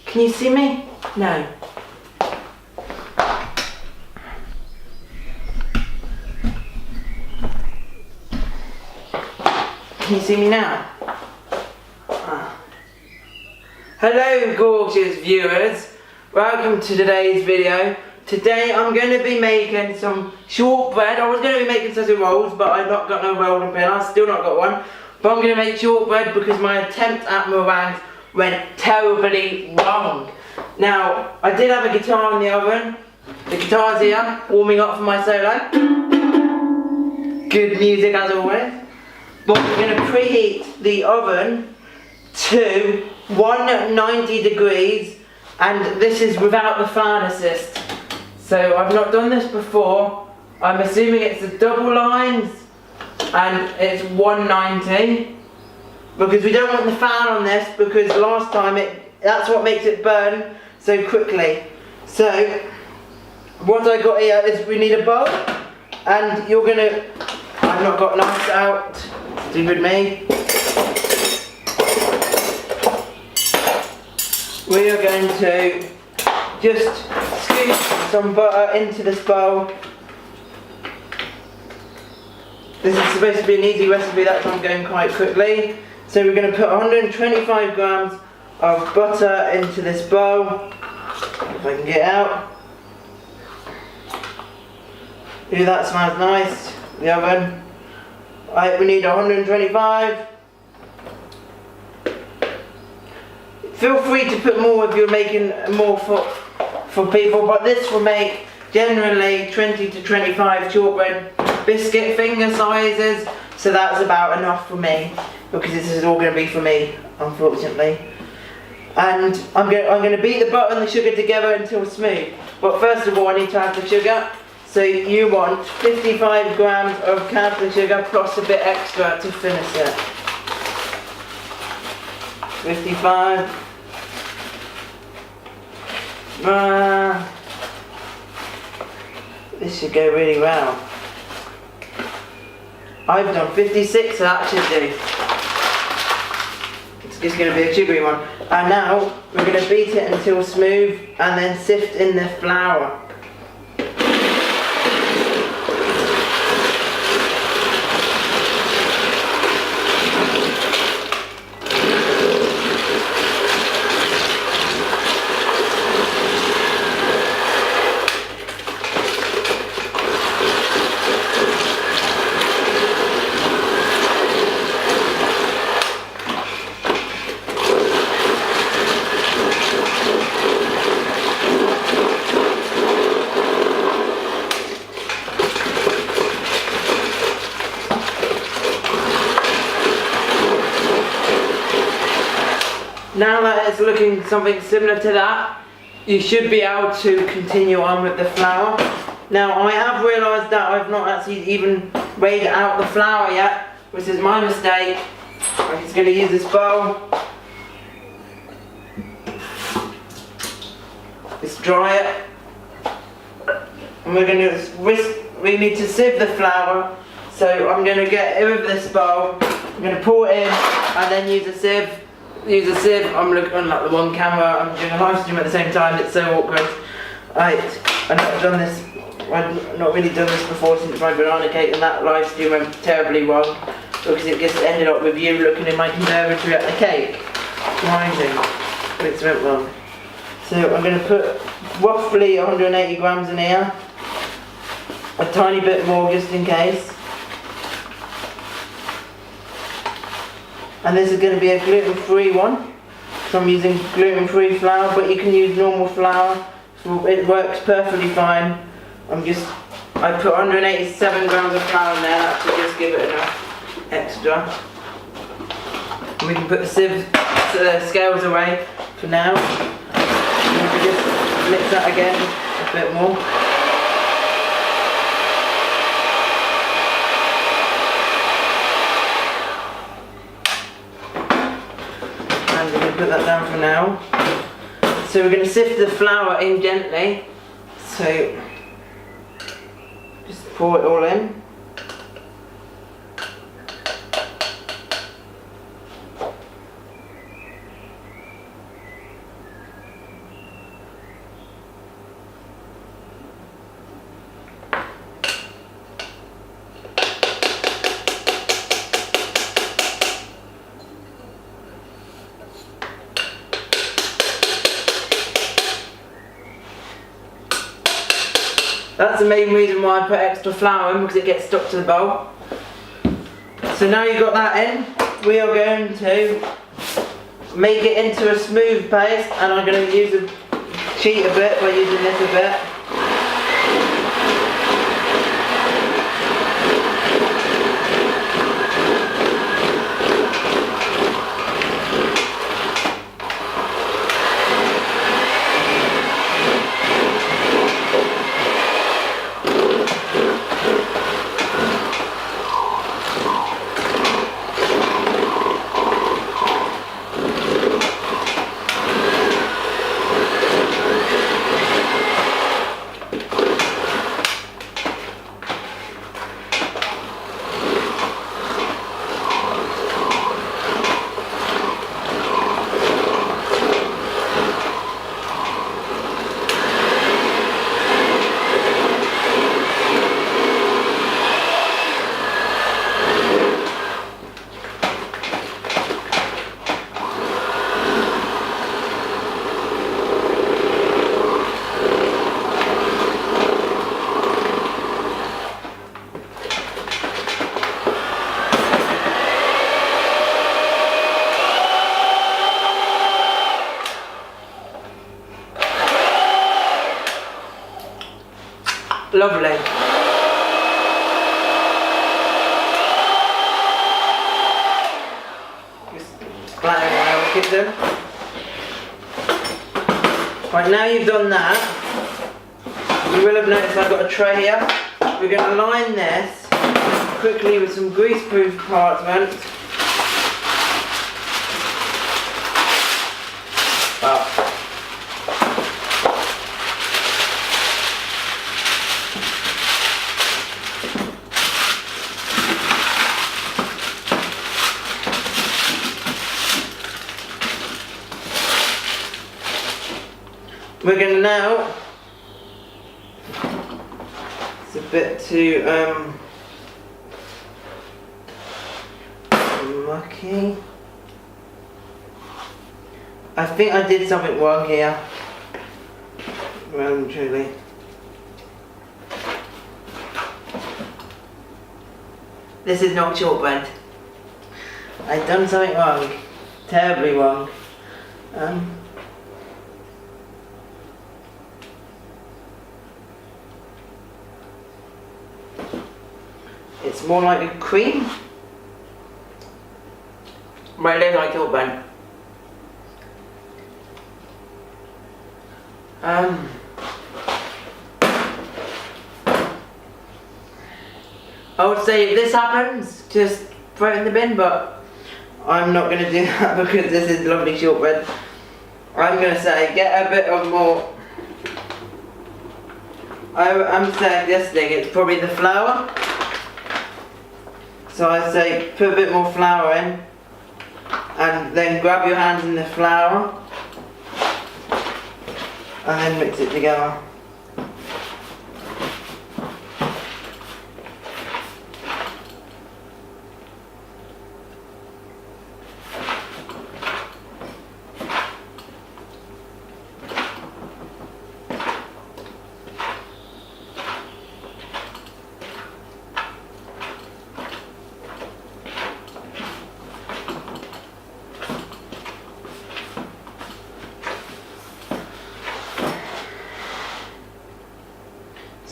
Can you see me? No. Can you see me now? Hello gorgeous viewers, welcome to today's video. Today I'm going to be making some shortbread. I was going to be making sausage rolls, but I've not got no rolling pin. I've still not got one. But I'm going to make shortbread because my attempt at meringues went terribly wrong. Now, I did have a guitar in the oven. The guitar's here, warming up for my solo. Good music as always. But we're going to preheat the oven to 190 degrees, and this is without the fan assist. So I've not done this before. I'm assuming it's the double lines and it's 190 because we don't want the fan on this, because last time that's what makes it burn so quickly. So what I got here is we need a bowl, and I've not got knives out, stupid me. We are going to just scoop some butter into this bowl. This is supposed to be an easy recipe, that's why I'm going quite quickly. So we're going to put 125 grams of butter into this bowl. If I can get it out. Ooh, that smells nice. The oven. Right, we need 125. Feel free to put more if you're making more for people, but this will make generally 20 to 25 shortbread biscuit finger sizes, so that's about enough for me, because this is all going to be for me, unfortunately. And I'm going to beat the butter and the sugar together until smooth. But first of all, I need to have the sugar. So you want 55 grams of caster sugar plus a bit extra to finish it. 55. This should go really well. I've done 56, so that should do. It's just going to be a sugary one. And now we're going to beat it until smooth and then sift in the flour. Now that it's looking something similar to that, you should be able to continue on with the flour. Now I have realised that I've not actually even weighed out the flour yet, which is my mistake. I'm just going to use this bowl. Just dry it. And we're going to we need to sieve the flour. So I'm going to get rid of this bowl. I'm going to pour it in and then use a sieve. I'm looking on like the one camera, I'm doing a live stream at the same time, it's so awkward. I've not really done this before since my banana cake, and that live stream went terribly wrong because it just ended up with you looking in my conservatory at the cake, grinding. It went wrong. So I'm going to put roughly 180 grams in here, a tiny bit more just in case. And this is going to be a gluten-free one, so I'm using gluten-free flour, but you can use normal flour, so it works perfectly fine. I put 187 grams of flour in there, that should just give it enough extra. And we can put the scales away for now. And we can just mix that again a bit more. Put that down for now. So we're going to sift the flour in gently. So just pour it all in. That's the main reason why I put extra flour in, because it gets stuck to the bowl. So now you've got that in, we are going to make it into a smooth paste, and I'm going to cheat a bit by using this a bit. Lovely. Just splattering around the kitchen. Right, now you've done that, you will have noticed I've got a tray here. We're going to line this quickly with some grease-proof parchment. We're going to now, it's a bit too mucky. I think I did something wrong here. Well, truly. This is not shortbread. I've done something wrong. Terribly wrong. It's more like a cream. But it looks like shortbread. I would say if this happens, just throw it in the bin, but I'm not going to do that because this is lovely shortbread. I'm going to say get a bit of more. I'm saying this thing, it's probably the flour. So I say put a bit more flour in, and then grab your hands in the flour and then mix it together.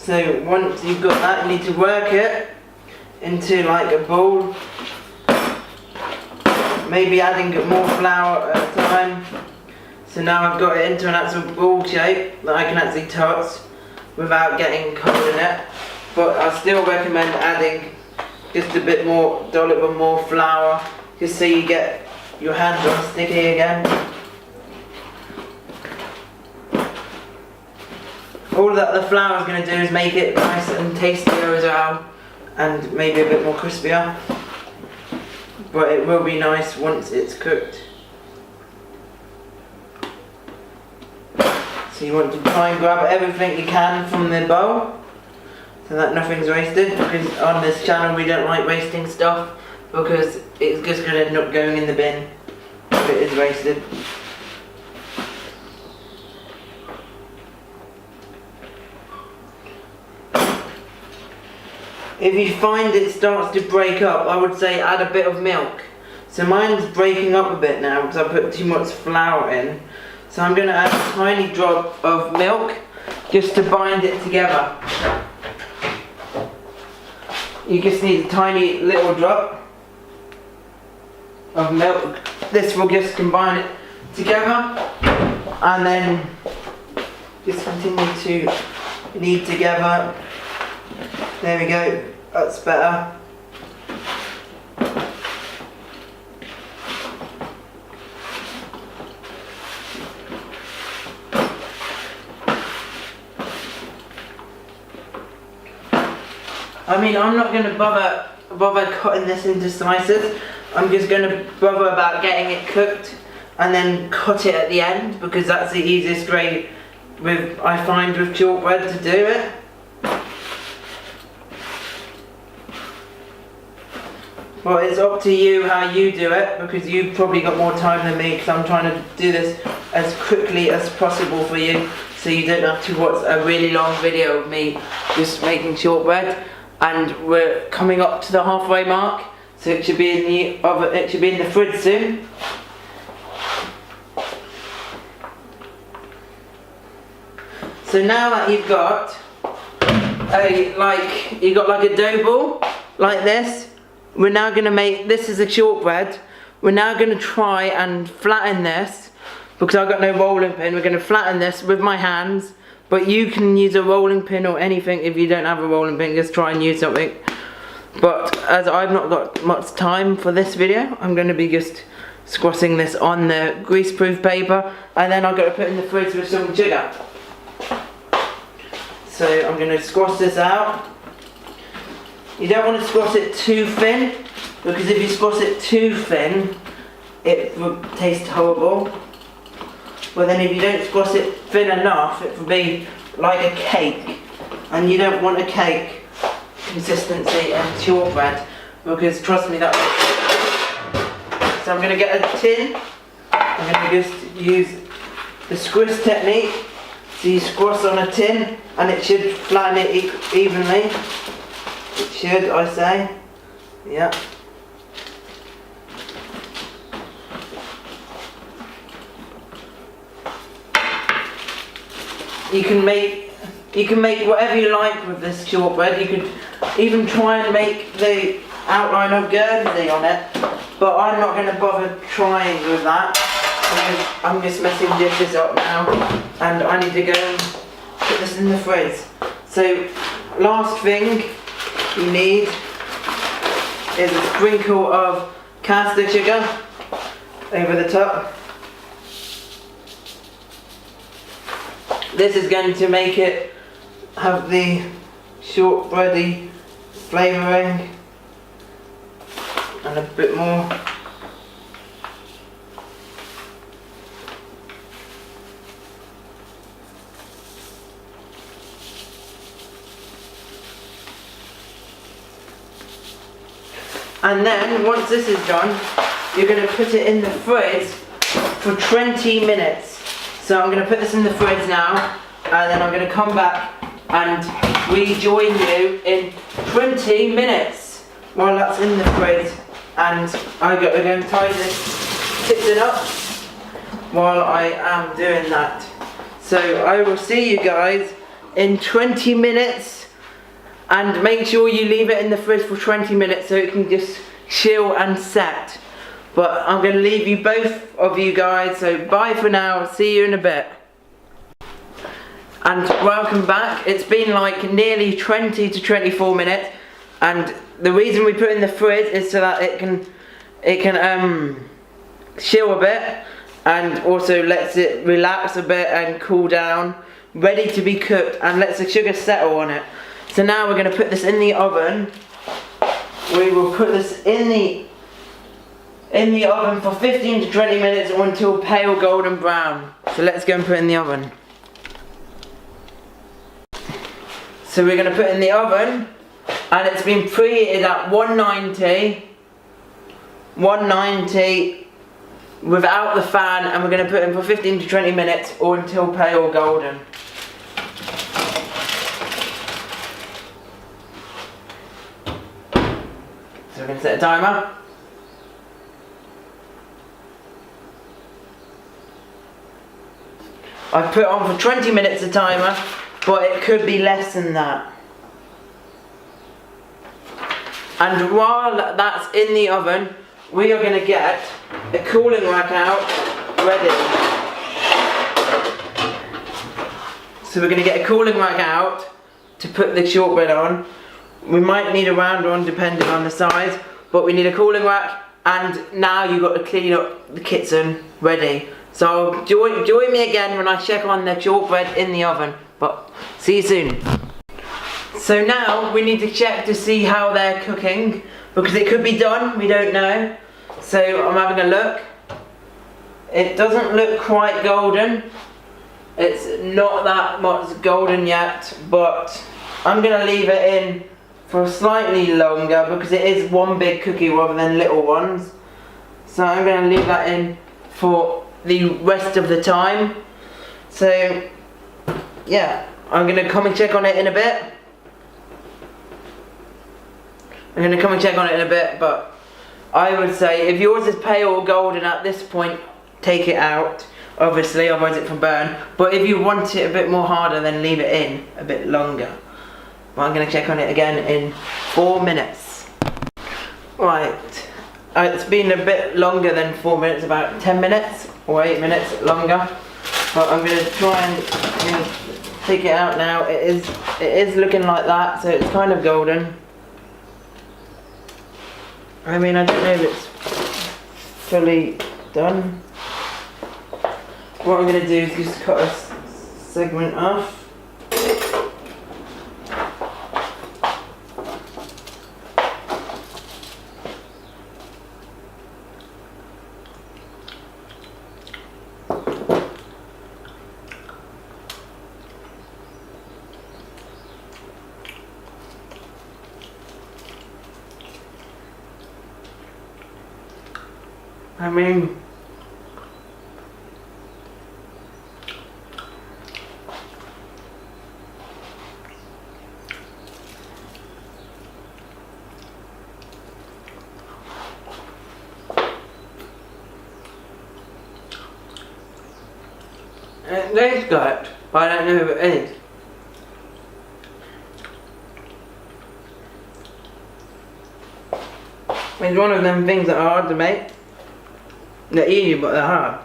So once you've got that, you need to work it into like a ball. Maybe adding more flour at a time. So now I've got it into an actual ball shape that I can actually touch without getting cold in it. But I still recommend adding just a bit more, dollop of more flour, just so you get your hands on sticky again. All that the flour is going to do is make it nice and tastier as well, and maybe a bit more crispier. But it will be nice once it's cooked. So you want to try and grab everything you can from the bowl, so that nothing's wasted, because on this channel we don't like wasting stuff, because it's just going to end up going in the bin if it is wasted. if you find it starts to break up, I would say add a bit of milk. So mine's breaking up a bit now because I put too much flour in. So I'm going to add a tiny drop of milk just to bind it together. You just need a tiny little drop of milk. This will just combine it together, and then just continue to knead together. There we go, that's better. I mean, I'm not going to bother cutting this into slices. I'm just going to bother about getting it cooked and then cut it at the end, because that's the easiest way I find with shortbread to do it. Well, it's up to you how you do it, because you've probably got more time than me, because I'm trying to do this as quickly as possible for you, so you don't have to watch a really long video of me just making shortbread. And we're coming up to the halfway mark, so it should be in the oven. It should be in the fridge soon. So now that you've got a dough ball like this, we're now going to make this is a shortbread. We're now going to try and flatten this, because I've got no rolling pin. We're going to flatten this with my hands. But you can use a rolling pin or anything. If you don't have a rolling pin, just try and use something. But as I've not got much time for this video, I'm going to be just squashing this on the greaseproof paper, and then I've got to put it in the fridge with some sugar. So I'm going to squash this out. You don't want to squash it too thin, because if you squash it too thin, it will taste horrible. But then if you don't squash it thin enough, it will be like a cake. And you don't want a cake consistency in shortbread, because trust me, that. So I'm going to get a tin. I'm going to just use the squish technique. So you squash on a tin and it should flatten it evenly. It should, I say. Yeah. You can make whatever you like with this shortbread. You could even try and make the outline of Guernsey on it, but I'm not going to bother trying with that, because I'm just messing dishes up now, and I need to go and put this in the fridge. So last thing you need is a sprinkle of caster sugar over the top. This is going to make it have the shortbready flavouring and a bit more. And then once this is done, you're going to put it in the fridge for 20 minutes. So I'm going to put this in the fridge now, and then I'm going to come back and rejoin you in 20 minutes while that's in the fridge. And I'm going to tidy this kitchen up while I am doing that. So I will see you guys in 20 minutes, and make sure you leave it in the fridge for 20 minutes so it can just chill and set. But I'm going to leave you both of you guys, so bye for now, see you in a bit. And welcome back. It's been like nearly 20 to 24 minutes, and the reason we put it in the fridge is so that it can chill a bit, and also lets it relax a bit and cool down, ready to be cooked, and lets the sugar settle on it. So now we're going to put this in the oven. We will put this in the oven for 15 to 20 minutes or until pale golden brown. So let's go and put it in the oven. So we're going to put it in the oven, and it's been preheated at 190 without the fan, and we're going to put it in for 15 to 20 minutes or until pale golden. Set a timer. I've put on for 20 minutes a timer, but it could be less than that. And while that's in the oven, we are going to get a cooling rack out ready. So we're going to get a cooling rack out to put the shortbread on. We might need a round one depending on the size, but we need a cooling rack, and now you've got to clean up the kitchen ready. So join me again when I check on the shortbread in the oven, but see you soon. So now we need to check to see how they're cooking, because it could be done, we don't know. So I'm having a look. It doesn't look quite golden. It's not that much golden yet, but I'm going to leave it in for slightly longer because it is one big cookie rather than little ones. So I'm going to leave that in for the rest of the time. So yeah, I'm going to come and check on it in a bit. But I would say if yours is pale or golden at this point, take it out, obviously, otherwise it can burn. But if you want it a bit more harder, then leave it in a bit longer. But I'm going to check on it again in 4 minutes. Right, it's been a bit longer than 4 minutes, about 10 minutes or 8 minutes longer. But I'm going to try and take it out now. It is looking like that, so it's kind of golden. I mean, I don't know if it's fully done. What I'm going to do is just cut a segment off. I mean, it tastes good, but I don't know if it is. It's one of them things that are hard to make. They're easy, but they're hard.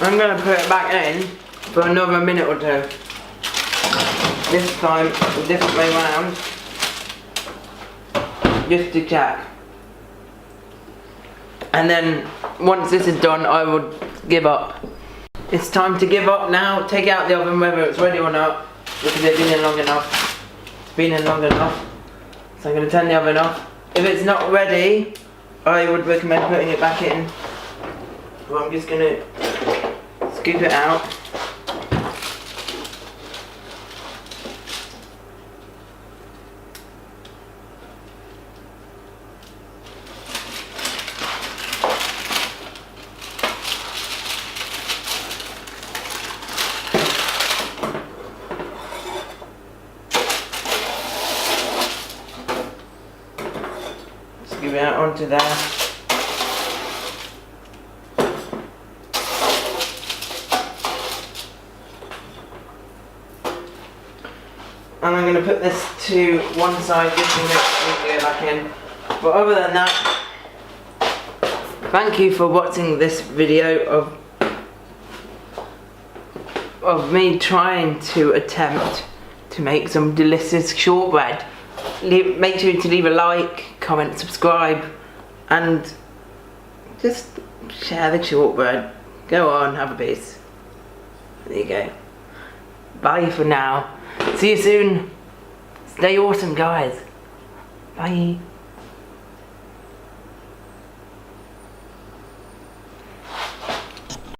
I'm going to put it back in for another minute or two. This time a different way round, just to check. And then once this is done, I will give up. It's time to give up now. Take it out the oven whether it's ready or not, because it's been in long enough. It's been in long enough. So I'm going to turn the oven off. If it's not ready, I would recommend putting it back in. Well, I'm just going to scoop it out. Scoop it out onto there. And I'm going to put this to one side just to make sure it go back in. But other than that, thank you for watching this video of me trying to attempt to make some delicious shortbread. Make sure to leave a like, comment, subscribe, and just share the shortbread. Go on, have a piece. There you go. Bye for now. See you soon. Stay awesome, guys. Bye.